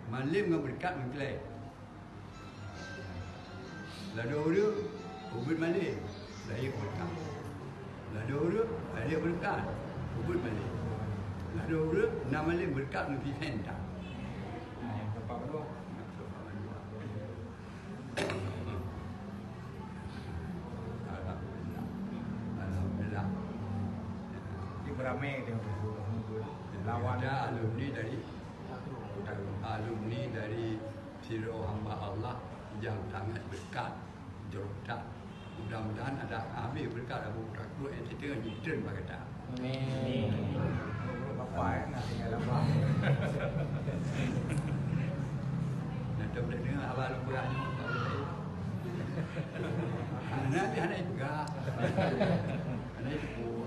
Malim dengan berkat mengklaim. Lalu dia ubud malim, lahir berkat. Lalu dia lahir berkat, ubud malim. Lalu dia nama malim berkat lebih hendak. Yang keempat kedua. Alhamdulillah. Dia beramai dengan lawan alumni dari Siro Hamba Allah yang sangat berkat Jordan. Mudah-mudahan ada ambil berkat Abu Bakar yang kita nyidren berkata. Amin. Bapak nak tinggal abang. Nanti boleh dengar abang lupa ni. Nanti anak juga. Anak ibu.